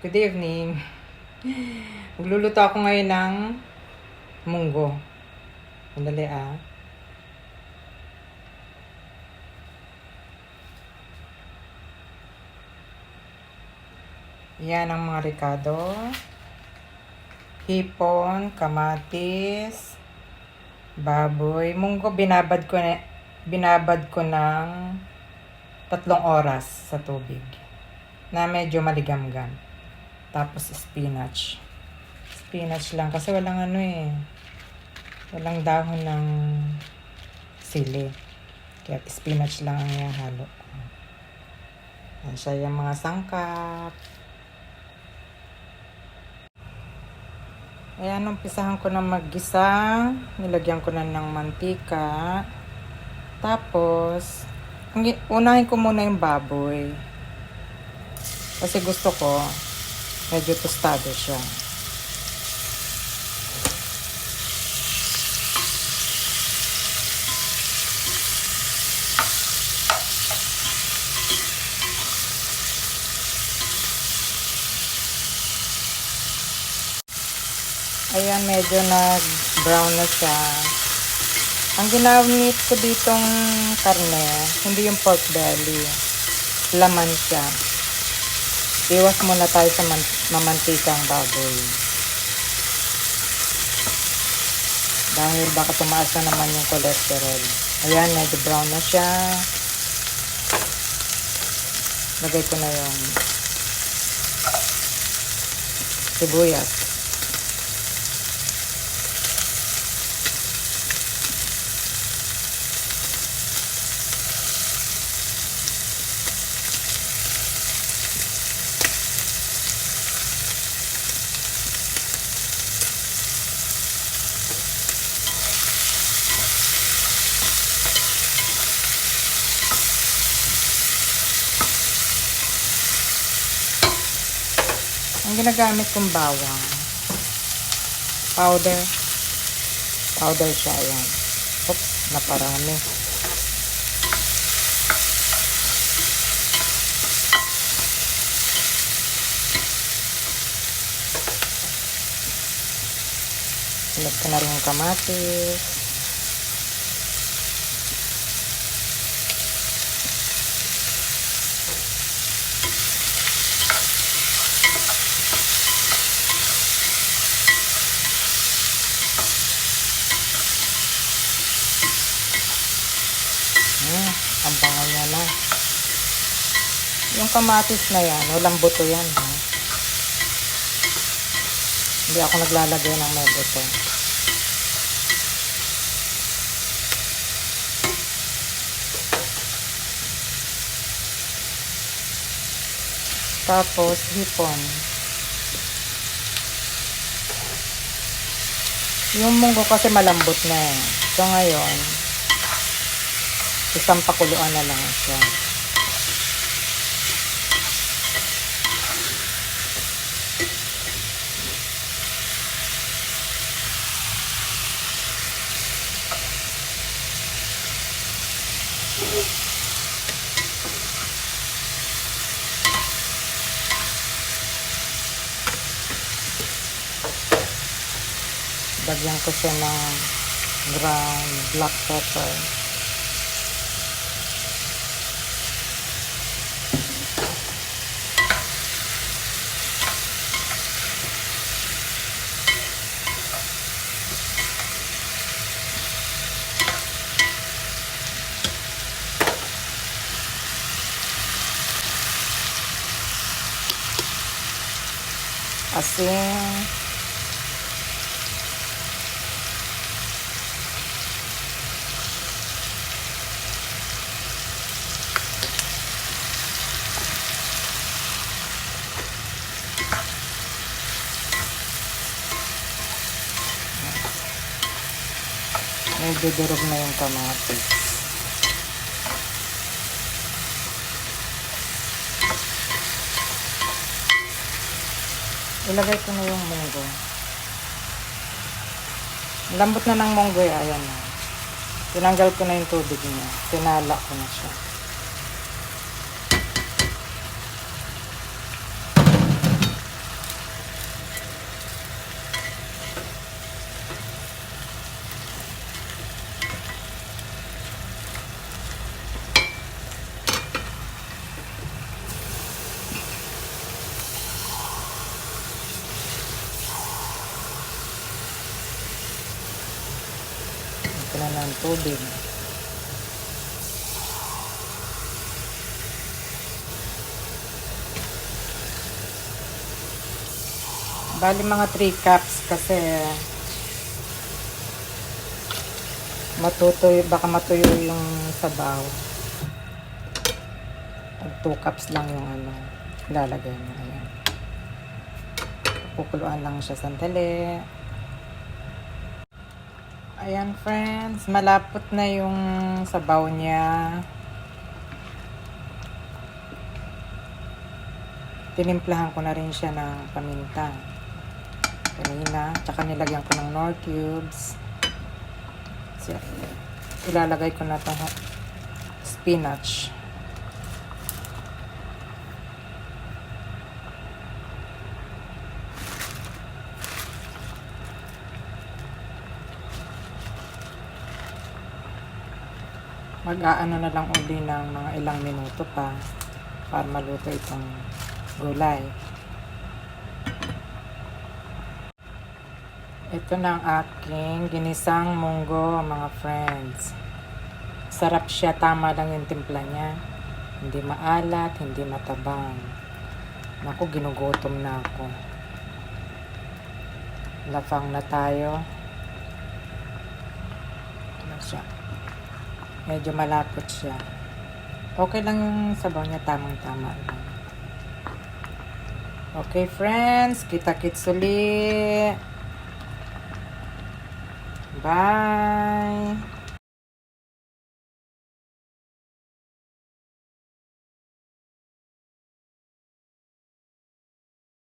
Good evening. Magluluto ako ngayon ng munggo. Sandali ah. Yan ang mga ricado. Hipon, kamatis, baboy. Munggo binabad ko ng 3 oras sa tubig na medyo maligamgam. Tapos spinach. Spinach lang kasi walang walang dahon ng sili. Kaya spinach lang ang ihahalo. Yan siya yung mga sangkap. Ayan, umpisahan ko na maggisa. Nilagyan ko na ng mantika. Tapos, unahin ko muna yung baboy. Kasi gusto ko, medyo tostado siya. Ayan, medyo nag-brown na siya. Ang ginamit ko ditong karne, hindi yung pork belly. Laman siya. Iwas muna tayo sa mamantikang baboy. Dahil baka tumaas na naman yung cholesterol. Ayan, medyo brown na siya. Lagay ko na yung sibuyas. Ang ginagamit kong bawang, powder siya, ayan. Oops, naparami. Sunod ko na rin yung kamatis. Ang bango niya na. Yung kamatis na yan, walang buto yan. Ha? Hindi ako naglalagay ng may buto. Tapos, hipon. Yung munggo kasi malambot na eh. So ngayon, isang pakuluan na lang siya. Lagyan ko siya ng ground black pepper. Asin. Medyo durog na yung kamatis. Ilagay ko na yung munggo. Lambot na ng munggo eh. Ayan na. Tinanggal ko na yung tubig niya. Tinala ko na siya. ko na ng tubig. Bali mga 3 cups kasi baka matuyo yung sabaw. 2 cups lang yung ilalagay mo. Ayan. Kukuluan lang siya sandali. Ayan friends, malapot na yung sabaw niya. Tinimplahan ko na rin siya ng paminta. Kanina, tsaka nilagyan ko ng Knorr cubes. So, ilalagay ko na itong spinach. Mag-aano na lang uli ng mga ilang minuto pa para maluto itong gulay. Ito na ang aking ginisang munggo, mga friends. Sarap siya, tama lang yung timpla niya. Hindi maalat, hindi matabang. Naku, ginugutom na ako. Lafang na tayo. Ano siya? Medyo malapot siya. Okay lang yung sabaw niya, tamang-tama lang. Okay friends, kita-kits ulit. Bye!